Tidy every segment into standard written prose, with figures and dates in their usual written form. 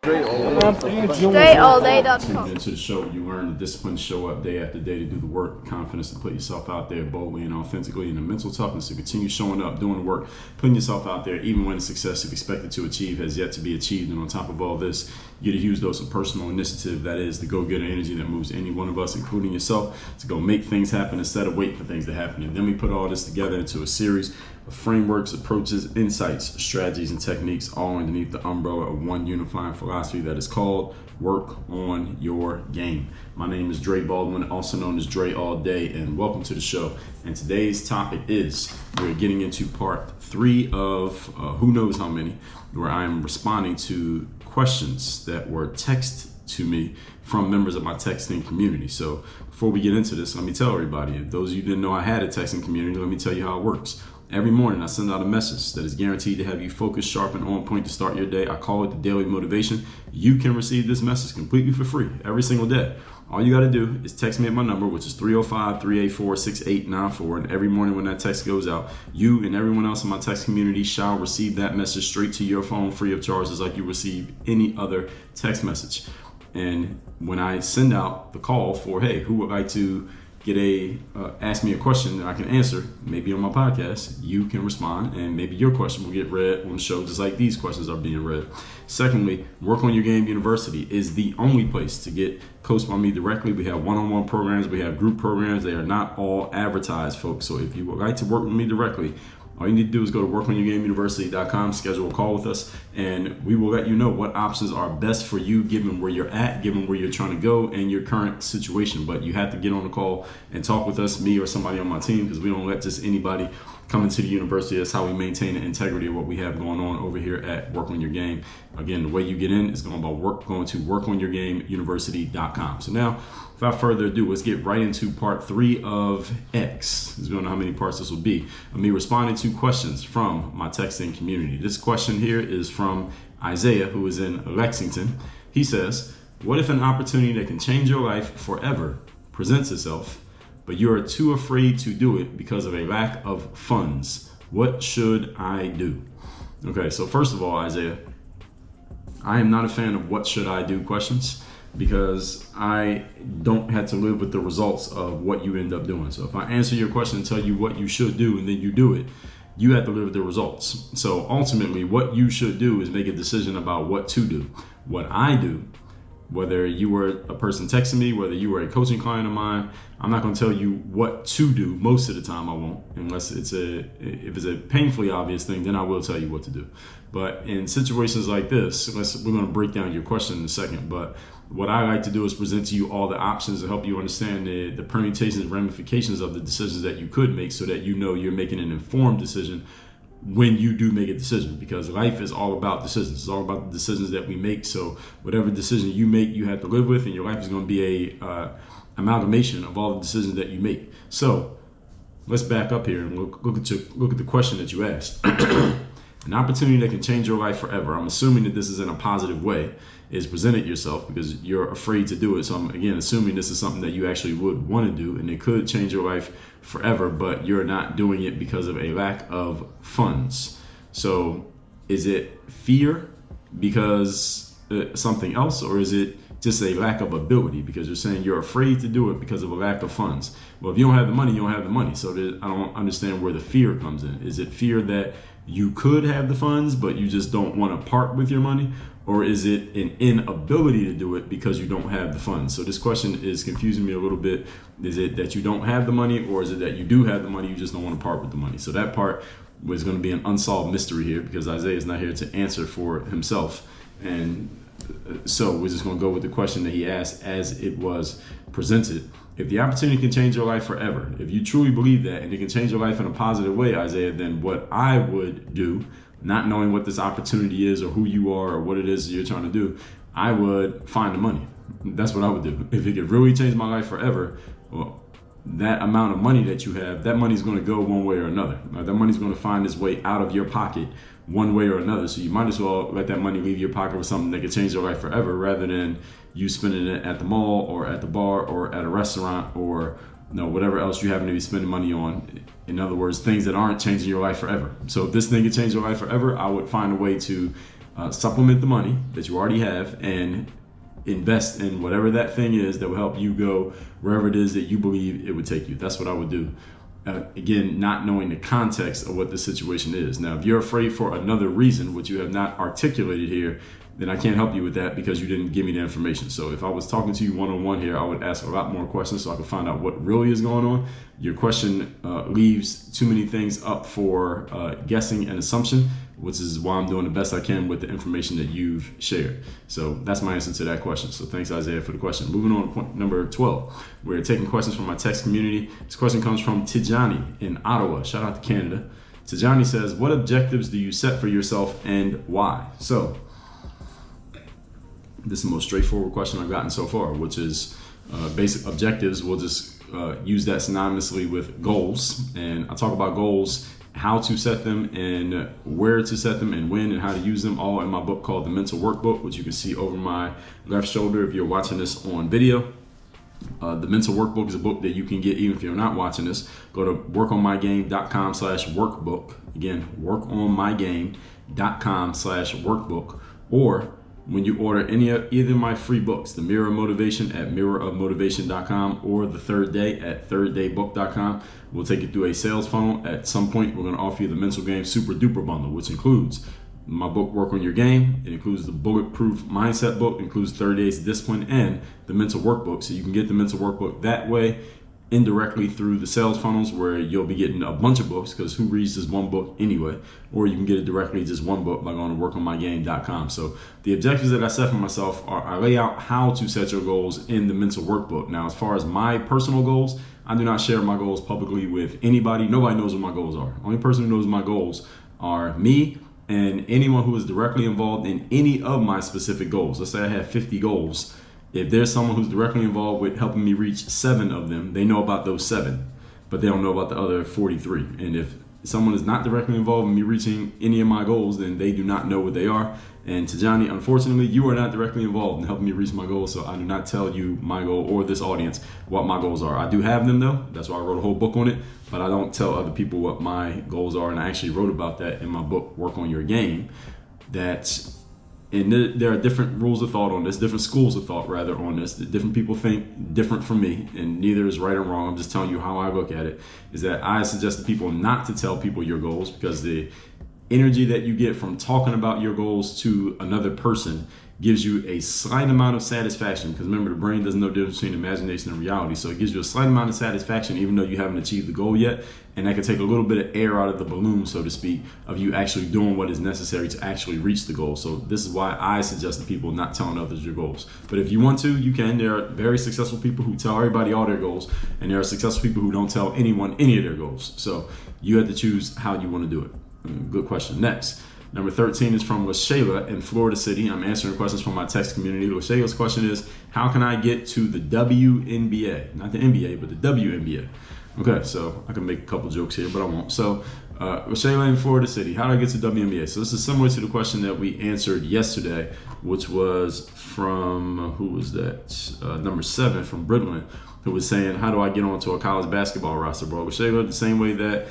StraighTAllDay.com. Into the show, you learn the discipline to show up day after day to do the work, confidence to put yourself out there boldly and authentically, and the mental toughness to continue showing up, doing the work, putting yourself out there, even when the success you've expected to achieve has yet to be achieved. And on top of all this, you get a huge dose of personal initiative, that is the go-getter energy that moves any one of us, including yourself, to go make things happen instead of waiting for things to happen. And then we put all this together into a series of frameworks, approaches, insights, strategies, and techniques, all underneath the umbrella of one unifying philosophy that is called Work on Your Game. My name is Baldwin, also known as Dre All Day, and welcome to the show. And today's topic is, we're getting into part 3 of who knows how many, where I am responding to questions that were texted to me from members of my texting community. So before we get into this, let me tell everybody, if those of you didn't know I had a texting community, let me tell you how it works. Every morning I send out a message that is guaranteed to have you focused, sharp, and on point to start your day. I call it the daily motivation. You can receive this message completely for free every single day. All you got to do is text me at my number, which is 305-384-6894. And every morning when that text goes out, you and everyone else in my text community shall receive that message straight to your phone free of charge, just like you receive any other text message. And when I send out the call for, hey, who would like to get ask me a question that I can answer, maybe on my podcast, you can respond, and maybe your question will get read on the show, just like these questions are being read. Secondly, Work on Your Game University is the only place to get coached by me directly. We have one-on-one programs, we have group programs. They are not all advertised, folks. So if you would like to work with me directly, all you need to do is go to workonyourgameuniversity.com, schedule a call with us, and we will let you know what options are best for you, given where you're at, given where you're trying to go, and your current situation. But you have to get on the call and talk with us, me or somebody on my team, because we don't let just anybody come into the university. That's how we maintain the integrity of what we have going on over here at Work on Your Game. Again, the way you get in is going to workonyourgameuniversity.com. So now, without further ado, let's get right into part 3 of X, because we don't know how many parts this will be, of me responding to questions from my texting community. This question here is from Isaiah, who is in Lexington. He says, what if an opportunity that can change your life forever presents itself, but you are too afraid to do it because of a lack of funds? What should I do? Okay, so first of all, Isaiah, I am not a fan of what should I do questions, because I don't have to live with the results of what you end up doing. So if I answer your question and tell you what you should do and then you do it, you have to live with the results. So ultimately, what you should do is make a decision about what to do. What I do, whether you were a person texting me, whether you were a coaching client of mine, I'm not going to tell you what to do. Most of the time I won't, unless if it's a painfully obvious thing, then I will tell you what to do. But in situations like this, we're going to break down your question in a second, but what I like to do is present to you all the options to help you understand the permutations and ramifications of the decisions that you could make, so that you know you're making an informed decision when you do make a decision, because life is all about decisions. It's all about the decisions that we make. So whatever decision you make, you have to live with, and your life is going to be a amalgamation of all the decisions that you make. So let's back up here and look at the question that you asked. An opportunity that can change your life forever. I'm assuming that this is in a positive way, is presented yourself because you're afraid to do it. So I'm, again, assuming this is something that you actually would want to do, and it could change your life forever, but you're not doing it because of a lack of funds. So is it fear because something else, or is it just a lack of ability? Because you're saying you're afraid to do it because of a lack of funds. Well, if you don't have the money, you don't have the money. So I don't understand where the fear comes in. Is it fear that you could have the funds, but you just don't want to part with your money? Or is it an inability to do it because you don't have the funds? So this question is confusing me a little bit. Is it that you don't have the money, or is it that you do have the money, you just don't want to part with the money? So that part was going to be an unsolved mystery here, because Isaiah is not here to answer for himself. And so we're just going to go with the question that he asked as it was presented. If the opportunity can change your life forever, if you truly believe that, and it can change your life in a positive way, Isaiah, then what I would do, not knowing what this opportunity is or who you are or what it is you're trying to do, I would find the money. That's what I would do. If it could really change my life forever, well, that amount of money that you have, that money's going to go one way or another. That money's going to find its way out of your pocket one way or another. So you might as well let that money leave your pocket with something that could change your life forever, rather than you spending it at the mall or at the bar or at a restaurant or whatever else you happen to be spending money on. In other words, things that aren't changing your life forever. So if this thing could change your life forever, I would find a way to supplement the money that you already have and invest in whatever that thing is that will help you go wherever it is that you believe it would take you. That's what I would do. Again, not knowing the context of what the situation is. Now, if you're afraid for another reason, which you have not articulated here, then I can't help you with that because you didn't give me the information. So if I was talking to you one-on-one here, I would ask a lot more questions so I could find out what really is going on. Your question leaves too many things up for guessing and assumption, which is why I'm doing the best I can with the information that you've shared. So that's my answer to that question. So thanks, Isaiah, for the question. Moving on to point number 12. We're taking questions from my text community. This question comes from Tijani in Ottawa. Shout out to Canada. Tijani says, what objectives do you set for yourself and why? So this is the most straightforward question I've gotten so far, which is basic objectives. We'll just use that synonymously with goals. And I talk about goals, how to set them and where to set them and when and how to use them, all in my book called The Mental Workbook, which you can see over my left shoulder if you're watching this on video. The Mental Workbook is a book that you can get even if you're not watching this. Go to workonmygame.com/workbook. Again, workonmygame.com/workbook. Or when you order either of my free books, The Mirror of Motivation at mirrorofmotivation.com or The Third Day at thirddaybook.com, we'll take you through a sales funnel. At some point, we're going to offer you the Mental Game Super Duper Bundle, which includes my book, Work on Your Game. It includes the Bulletproof Mindset book, includes 30 Days of Discipline, and the Mental Workbook. So you can get the Mental Workbook that way, indirectly through the sales funnels where you'll be getting a bunch of books, because who reads this one book anyway? Or you can get it directly, just one book, by going to workonmygame.com. So the objectives that I set for myself are, I lay out how to set your goals in the Mental Workbook. Now, as far as my personal goals, I do not share my goals publicly with anybody. Nobody knows what my goals are. Only person who knows my goals are me and anyone who is directly involved in any of my specific goals. Let's say I have 50 goals. If there's someone who's directly involved with helping me reach 7 of them, they know about those 7, but they don't know about the other 43. And if someone is not directly involved in me reaching any of my goals, then they do not know what they are. And Tijani, unfortunately, you are not directly involved in helping me reach my goals, so I do not tell you my goal or this audience what my goals are. I do have them though. That's why I wrote a whole book on it, but I don't tell other people what my goals are. And I actually wrote about that in my book, Work on Your Game. And there are different rules of thought on this, different schools of thought rather on this. Different people think different from me, and neither is right or wrong. I'm just telling you how I look at it, is that I suggest to people not to tell people your goals, because the energy that you get from talking about your goals to another person gives you a slight amount of satisfaction, because remember, the brain doesn't know the difference between imagination and reality. So it gives you a slight amount of satisfaction even though you haven't achieved the goal yet, and that can take a little bit of air out of the balloon, so to speak, of you actually doing what is necessary to actually reach the goal. So this is why I suggest to people not telling others your goals. But if you want to, you can. There are very successful people who tell everybody all their goals, and there are successful people who don't tell anyone any of their goals. So you have to choose how you want to do it. Good question. Next, number 13 is from Shayla in Florida City. I'm answering questions from my text community. Shayla's question is, how can I get to the WNBA? Not the NBA, but the WNBA. Okay, so I can make a couple jokes here, but I won't. So Shayla in Florida City, how do I get to WNBA? So this is similar to the question that we answered yesterday, which was from, who was that? Number 7 from Baldwin, who was saying, how do I get onto a college basketball roster, bro? Shayla, the same way that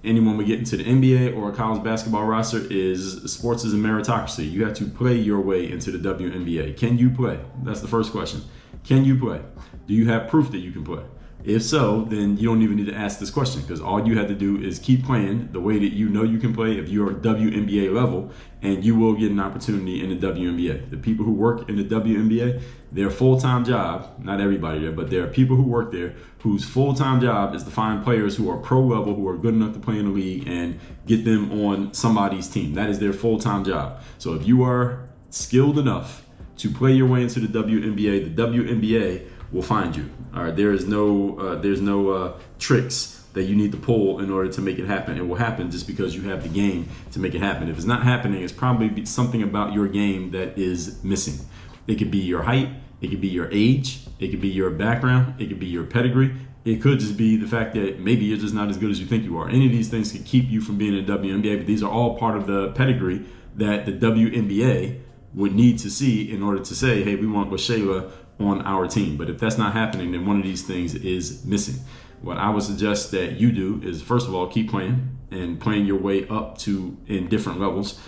anyone would get into the NBA or a college basketball roster, is sports is a meritocracy. You have to play your way into the WNBA. Can you play? That's the first question. Can you play? Do you have proof that you can play? If so, then you don't even need to ask this question, because all you have to do is keep playing the way that you know you can play if you're WNBA level, and you will get an opportunity in the WNBA. The people who work in the WNBA, their full-time job, not everybody there, but there are people who work there whose full-time job is to find players who are pro level, who are good enough to play in the league, and get them on somebody's team. That is their full-time job. So if you are skilled enough to play your way into the WNBA will find you. All right, there's no tricks that you need to pull in order to make it happen. It will happen just because you have the game to make it happen. If it's not happening, it's probably something about your game that is missing. It could be your height, it could be your age, it could be your background, it could be your pedigree. It could just be the fact that maybe you're just not as good as you think you are. Any of these things could keep you from being in the WNBA, but these are all part of the pedigree that the WNBA would need to see in order to say, hey, we want Shayla on our team. But if that's not happening, then one of these things is missing. What I would suggest that you do is, first of all, keep playing and playing your way up to in different levels.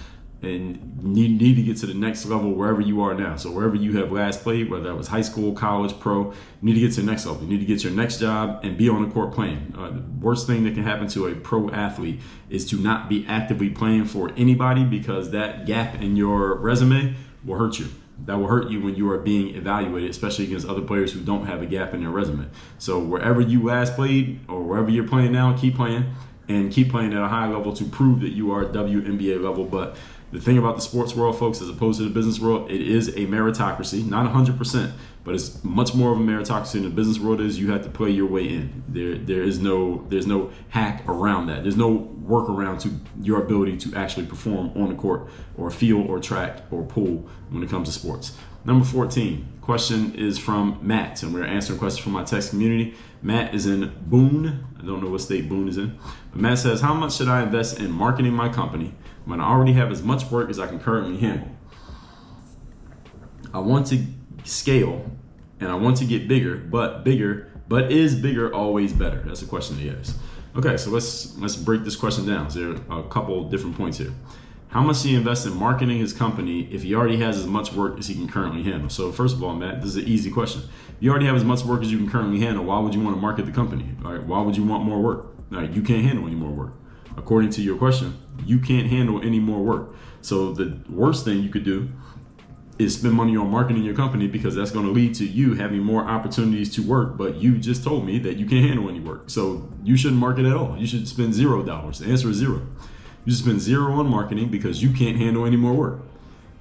and need to get to the next level wherever you are now. So wherever you have last played, whether that was high school, college, pro, you need to get to the next level. You need to get your next job and be on the court playing. The worst thing that can happen to a pro athlete is to not be actively playing for anybody, because that gap in your resume will hurt you. That will hurt you when you are being evaluated, especially against other players who don't have a gap in their resume. So wherever you last played or wherever you're playing now, keep playing, and keep playing at a high level to prove that you are WNBA level. But the thing about the sports world, folks, as opposed to the business world, it is a meritocracy, not 100%, but it's much more of a meritocracy in the business world. Is you have to play your way in. There's no hack around that. There's no workaround to your ability to actually perform on the court or field or track or pool when it comes to sports. Number 14, question is from Matt, and we're answering questions from my text community. Matt is in Boone. I don't know what state Boone is in. But Matt says, how much should I invest in marketing my company when I already have as much work as I can currently handle? I want to scale and I want to get bigger, but is bigger always better? That's a question he has. Okay, so let's break this question down. So there are a couple different points here. How much should he invest in marketing his company if he already has as much work as he can currently handle? So first of all, Matt, this is an easy question. If you already have as much work as you can currently handle, why would you want to market the company? All right, why would you want more work? All right, you can't handle any more work. According to your question, you can't handle any more work. So the worst thing you could do is spend money on marketing your company, because that's going to lead to you having more opportunities to work. But you just told me that you can't handle any work. So you shouldn't market at all. You should spend $0. The answer is zero. You should spend zero on marketing because you can't handle any more work.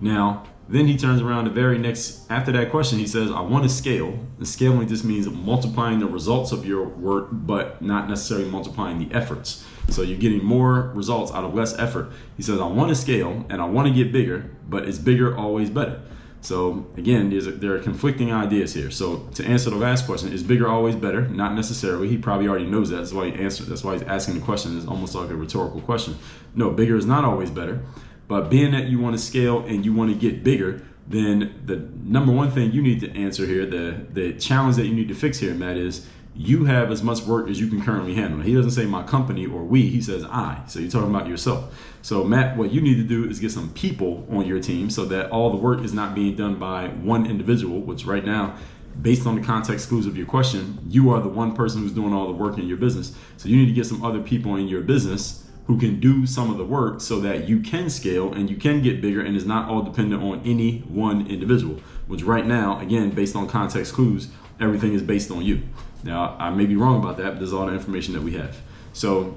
Now, then he turns around the very next, after that question, he says, I want to scale. And scaling just means multiplying the results of your work, but not necessarily multiplying the efforts. So you're getting more results out of less effort. He says, I want to scale and I want to get bigger, but is bigger always better? So again, there are conflicting ideas here. So to answer the last question, is bigger always better? Not necessarily. He probably already knows that. That's why he answered. That's why he's asking the question. It's almost like a rhetorical question. No, bigger is not always better. But being that you want to scale and you want to get bigger, then the number one thing you need to answer here, the challenge that you need to fix here, Matt, is you have as much work as you can currently handle. He doesn't say my company or we, he says I. So you're talking about yourself. So Matt, what you need to do is get some people on your team so that all the work is not being done by one individual, which right now, based on the context clues of your question, you are the one person who's doing all the work in your business. So you need to get some other people in your business who can do some of the work so that you can scale and you can get bigger, and is not all dependent on any one individual, which right now, again, based on context clues, everything is based on you. Now, I may be wrong about that, but there's all the information that we have. So,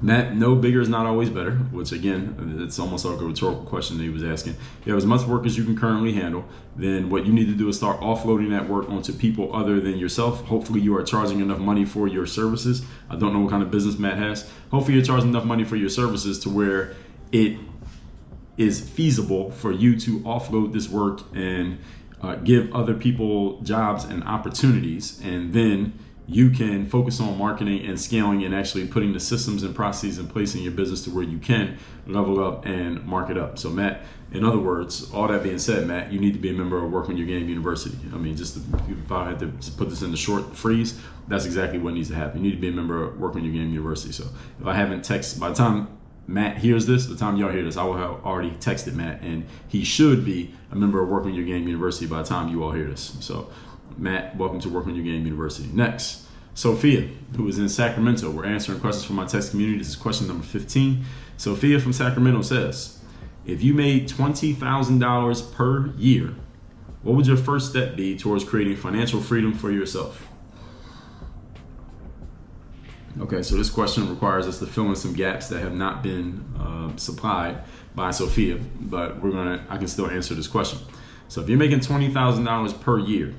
Matt, no, bigger is not always better, which again, it's almost like a rhetorical question that he was asking. If you have as much work as you can currently handle, then what you need to do is start offloading that work onto people other than yourself. Hopefully you are charging enough money for your services. I don't know what kind of business Matt has. Hopefully you're charging enough money for your services to where it is feasible for you to offload this work and give other people jobs and opportunities, and then you can focus on marketing and scaling and actually putting the systems and processes in place in your business to where you can level up and market up. So Matt, in other words, all that being said, Matt, you need to be a member of Work on Your Game University. I mean, if I had to put this in the short freeze, that's exactly what needs to happen. You need to be a member of Work on Your Game University. So if I haven't texted, by the time Matt hears this, by the time y'all hear this, I will have already texted Matt, and he should be a member of Work on Your Game University by the time you all hear this. So Matt, welcome to Work on Your Game University. Next, Sophia, who is in Sacramento. We're answering questions from my text community. This is question number 15. Sophia from Sacramento says, if you made $20,000 per year, what would your first step be towards creating financial freedom for yourself? Okay, so this question requires us to fill in some gaps that have not been supplied by Sophia, but I can still answer this question. So if you're making $20,000 per year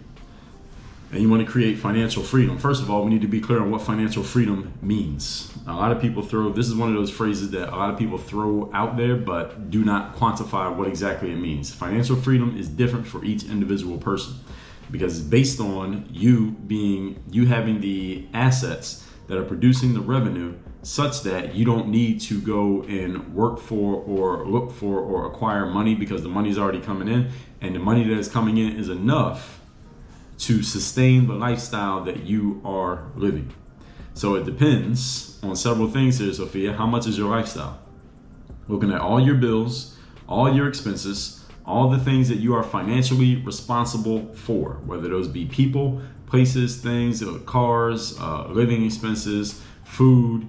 and you want to create financial freedom, first of all, we need to be clear on what financial freedom means. A lot of people this is one of those phrases that a lot of people throw out there, but do not quantify what exactly it means. Financial freedom is different for each individual person because it's based on you having the assets that are producing the revenue such that you don't need to go and work for or look for or acquire money, because the money is already coming in, and the money that is coming in is enough to sustain the lifestyle that you are living. So it depends on several things here, Sophia. How much is your lifestyle? Looking at all your bills, all your expenses, all the things that you are financially responsible for, whether those be people, places, things, cars, living expenses, food,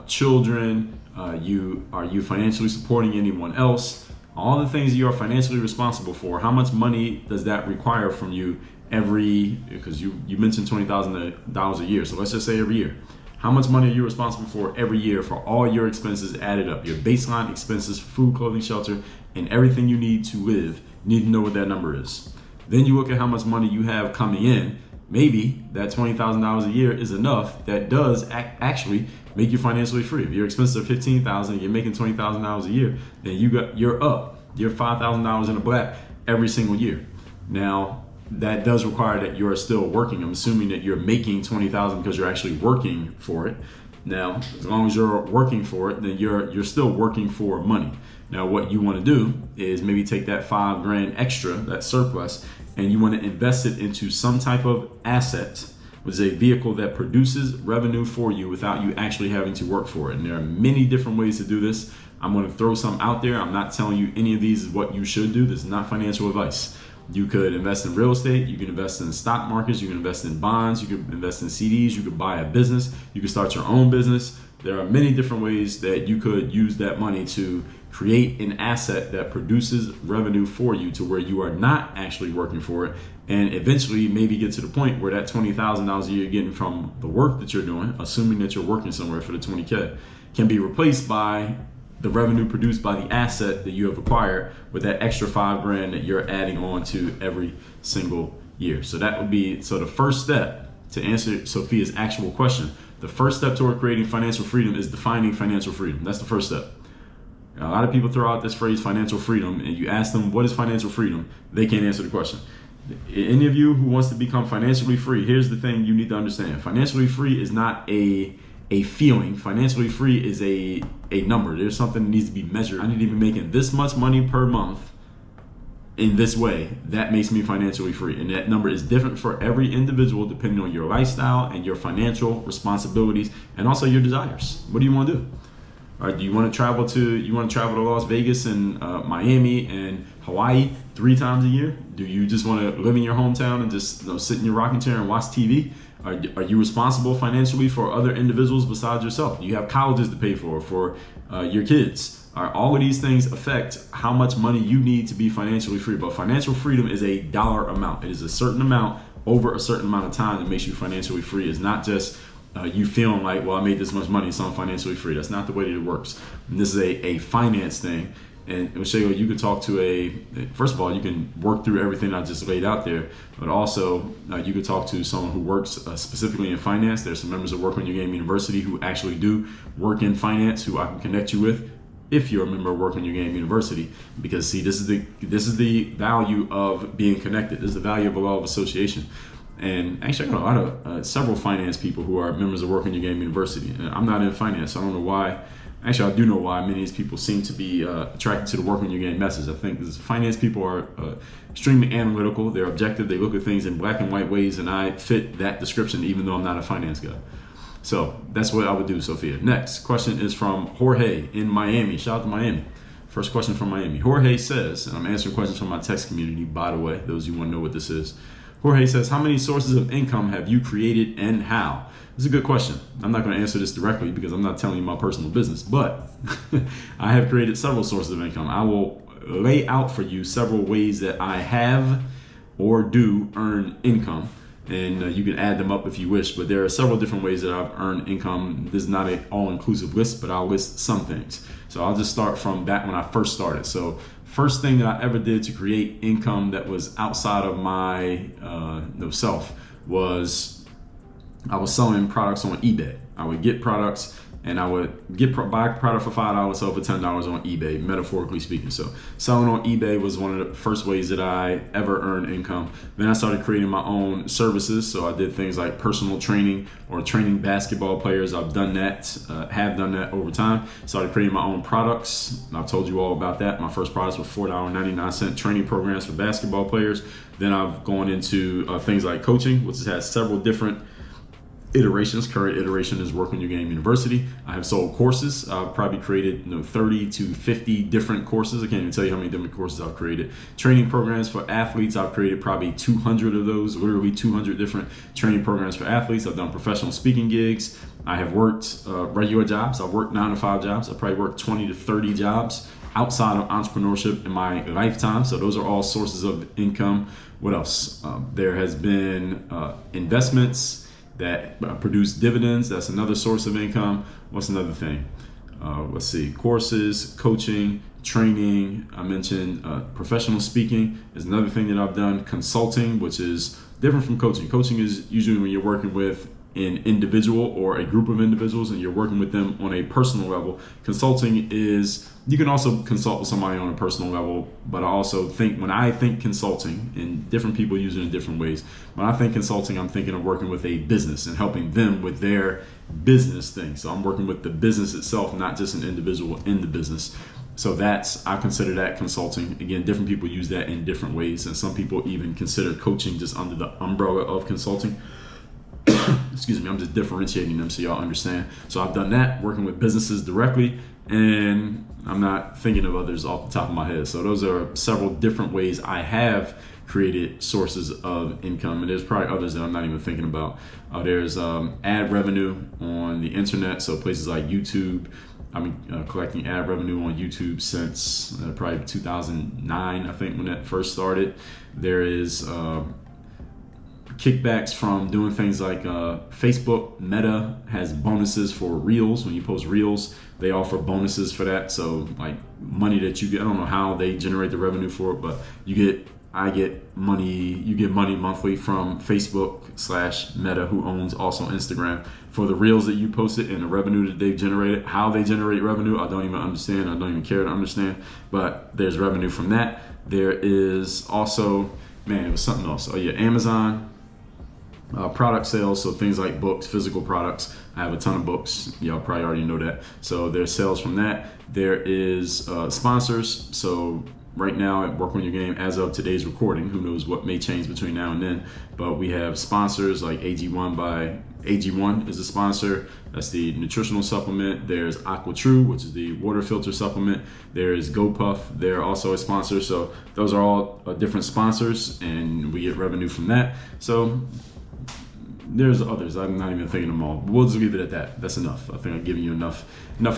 children, are you financially supporting anyone else? All the things you are financially responsible for, how much money does that require from you because you mentioned $20,000 a year, so let's just say every year. How much money are you responsible for every year for all your expenses added up? Your baseline expenses, food, clothing, shelter, and everything you need to live. You need to know what that number is. Then you look at how much money you have coming in. Maybe that $20,000 a year is enough that does actually make you financially free. If your expenses are $15,000, you're making $20,000 a year, then you're $5,000 in the black every single year. Now, that does require that you're still working. I'm assuming that you're making $20,000 because you're actually working for it. Now, as long as you're working for it, then you're still working for money. Now, what you want to do is maybe take that $5,000 extra, that surplus, and you want to invest it into some type of asset, which is a vehicle that produces revenue for you without you actually having to work for it. And there are many different ways to do this. I'm going to throw some out there. I'm not telling you any of these is what you should do. This is not financial advice. You could invest in real estate, you can invest in stock markets, you can invest in bonds, you can invest in CDs, you could buy a business, you can start your own business. There are many different ways that you could use that money to create an asset that produces revenue for you to where you are not actually working for it, and eventually maybe get to the point where that $20,000 a year you're getting from the work that you're doing, assuming that you're working somewhere for the 20K, can be replaced by the revenue produced by the asset that you have acquired with that extra $5,000 that you're adding on to every single year. So that would be the first step to answer Sophia's actual question. The first step toward creating financial freedom is defining financial freedom. That's the first step. A lot of people throw out this phrase financial freedom, and you ask them what is financial freedom, they can't answer the question. Any of you who wants to become financially free, here's the thing you need to understand. Financially free is not a feeling. Financially free is a number. There's something that needs to be measured. I need to be making this much money per month in this way. That makes me financially free. And that number is different for every individual depending on your lifestyle and your financial responsibilities and also your desires. What do you want to do? All right, do you want to travel to Las Vegas and Miami and Hawaii 3 times a year? Do you just want to live in your hometown and just sit in your rocking chair and watch TV? Are you responsible financially for other individuals besides yourself? You have colleges to pay for your kids. All of these things affect how much money you need to be financially free. But financial freedom is a dollar amount. It is a certain amount over a certain amount of time that makes you financially free. It's not just you feeling like, well, I made this much money, so I'm financially free. That's not the way that it works. And this is a finance thing. And Shayla, you could talk to first of all, you can work through everything I just laid out there, but also you could talk to someone who works specifically in finance. There's some members of Work on Your Game University who actually do work in finance who I can connect you with if you're a member of Work on Your Game University. Because see, this is the value of being connected. This is the value of a law of association. And actually, I got a lot of several finance people who are members of Work on Your Game University. And I'm not in finance, so I don't know why. Actually, I do know why many of these people seem to be attracted to the Work on Your Game message. I think because finance people are extremely analytical. They're objective. They look at things in black and white ways, and I fit that description even though I'm not a finance guy. So that's what I would do, Sophia. Next question is from Jorge in Miami. Shout out to Miami. First question from Miami. Jorge says, and I'm answering questions from my text community, by the way, those of you want to know what this is. Jorge says, how many sources of income have you created and how? This is a good question. I'm not going to answer this directly because I'm not telling you my personal business, but I have created several sources of income. I will lay out for you several ways that I have or do earn income, and you can add them up if you wish, but there are several different ways that I've earned income. This is not an all-inclusive list, but I'll list some things. So I'll just start from back when I first started. So first thing that I ever did to create income that was outside of my self was I was selling products on eBay. I would get products and I would buy a product for $5, sell for $10 on eBay, metaphorically speaking. So selling on eBay was one of the first ways that I ever earned income. Then I started creating my own services. So I did things like personal training or training basketball players. I've done that, have done that over time. Started creating my own products. I've told you all about that. My first products were $4.99 training programs for basketball players. Then I've gone into things like coaching, which has several different iterations. Current iteration is Work on Your Game University. I have sold courses. I've probably created 30 to 50 different courses. I can't even tell you how many different courses I've created. Training programs for athletes. I've created probably 200 of those, literally 200 different training programs for athletes. I've done professional speaking gigs. I have worked regular jobs. I've worked 9 to 5 jobs. I've probably worked 20 to 30 jobs outside of entrepreneurship in my lifetime. So those are all sources of income. What else? There has been investments that produce dividends. That's another source of income. What's another thing? Let's see. Courses, coaching, training. I mentioned professional speaking is another thing that I've done. Consulting, which is different from coaching. Coaching is usually when you're working with an individual or a group of individuals and you're working with them on a personal level. Consulting is, you can also consult with somebody on a personal level, but I also think, when I think consulting, and different people use it in different ways, when I think consulting, I'm thinking of working with a business and helping them with their business thing. So I'm working with the business itself, not just an individual in the business. So I consider that consulting. Again, different people use that in different ways, and some people even consider coaching just under the umbrella of consulting. Excuse me, I'm just differentiating them so y'all understand. So I've done that, working with businesses directly, and I'm not thinking of others off the top of my head. So those are several different ways I have created sources of income, and there's probably others that I'm not even thinking about. There's ad revenue on the internet, so places like YouTube. I've been collecting ad revenue on YouTube since probably 2009, I think, when that first started. There is kickbacks from doing things like Facebook. Meta has bonuses for Reels. When you post Reels, they offer bonuses for that. So like money that you get, I don't know how they generate the revenue for it, but I get money, you get money monthly from Facebook/Meta, who owns also Instagram, for the Reels that you posted and the revenue that they've generated. How they generate revenue, I don't even understand. I don't even care to understand, but there's revenue from that. There is also, it was something else. Oh yeah, Amazon. Product sales, so things like books, physical products. I have a ton of books. Y'all probably already know that. So there's sales from that. There is sponsors. So right now at Work on Your Game, as of today's recording, who knows what may change between now and then, but we have sponsors like AG1 is a sponsor. That's the nutritional supplement. There's AquaTrue, which is the water filter supplement. There's GoPuff. They're also a sponsor. So those are all different sponsors, and we get revenue from that. So there's others. I'm not even thinking of them all. We'll just leave it at that. That's enough. I think I've given you enough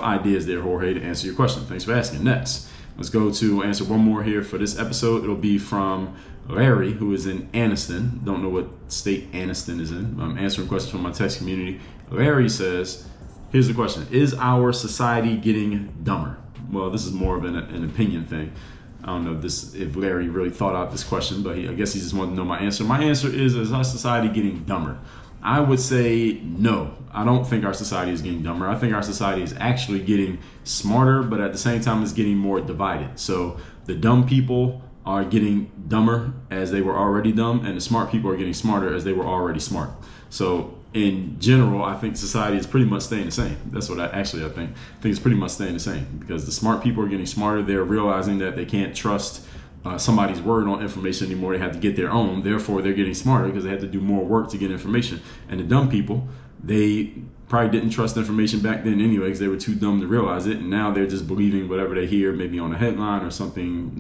ideas there, Jorge, to answer your question. Thanks for asking. Next, let's go to answer one more here for this episode. It'll be from Larry, who is in Anniston. Don't know what state Anniston is in. I'm answering questions from my text community. Larry says, here's the question. Is our society getting dumber? Well, this is more of an opinion thing. I don't know if Larry really thought out this question, but I guess he just wanted to know my answer. My answer is our society getting dumber? I would say no. I don't think our society is getting dumber. I think our society is actually getting smarter, but at the same time it's getting more divided. So the dumb people are getting dumber as they were already dumb, and the smart people are getting smarter as they were already smart. So in general, I think society is pretty much staying the same. That's what I think. I think it's pretty much staying the same, because the smart people are getting smarter. They're realizing that they can't trust somebody's word on information anymore. They have to get their own. Therefore, they're getting smarter because they have to do more work to get information. And the dumb people, they probably didn't trust information back then anyway because they were too dumb to realize it. And now they're just believing whatever they hear, maybe on a headline or something,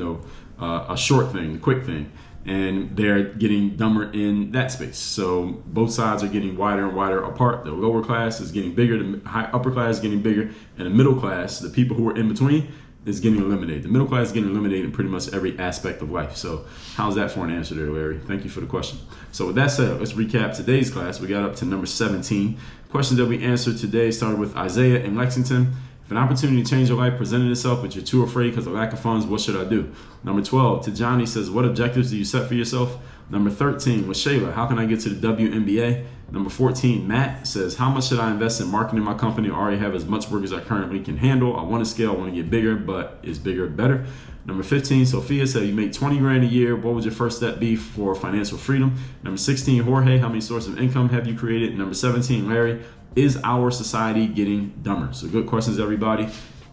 a short thing, a quick thing. And they're getting dumber in that space. So both sides are getting wider and wider apart. The lower class is getting bigger, the upper class is getting bigger, and the middle class, the people who are in between, is getting eliminated. The middle class is getting eliminated in pretty much every aspect of life. So how's that for an answer there, Larry? Thank you for the question. So with that said, let's recap today's class. We got up to number 17. Questions that we answered today started with Isaiah in Lexington. If an opportunity to change your life presented itself, but you're too afraid because of lack of funds, what should I do? Number 12, to Johnny says, what objectives do you set for yourself? Number 13, with Shayla, how can I get to the WNBA? Number 14, Matt says, how much should I invest in marketing my company? I already have as much work as I currently can handle. I want to scale, I want to get bigger, but is bigger better? Number 15, Sophia said, you make 20 grand a year. What would your first step be for financial freedom? Number 16, Jorge, how many sources of income have you created? Number 17, Larry, is our society getting dumber? So good questions, everybody.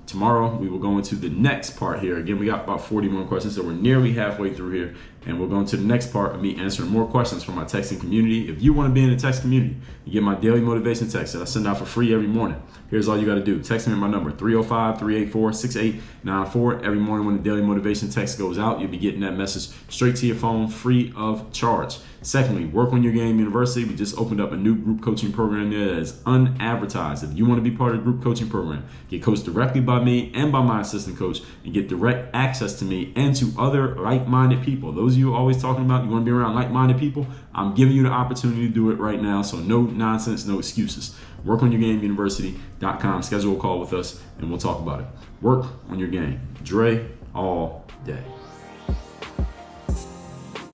Tomorrow, we will go into the next part here. Again, we got about 40 more questions, so we're nearly halfway through here. And we'll go into the next part of me answering more questions from my texting community. If you want to be in the text community, you get my daily motivation text that I send out for free every morning. Here's all you got to do. Text me at my number, 305-384-6894. Every morning when the daily motivation text goes out, you'll be getting that message straight to your phone, free of charge. Secondly, Work on Your Game University. We just opened up a new group coaching program there that is unadvertised. If you want to be part of the group coaching program, get coached directly by me and by my assistant coach and get direct access to me and to other like-minded people. Those of you always talking about you want to be around like-minded people, I'm giving you the opportunity to do it right now. So no nonsense, no excuses. WorkOnYourGameUniversity.com. Schedule a call with us and we'll talk about it. Work on your game. Dre all day.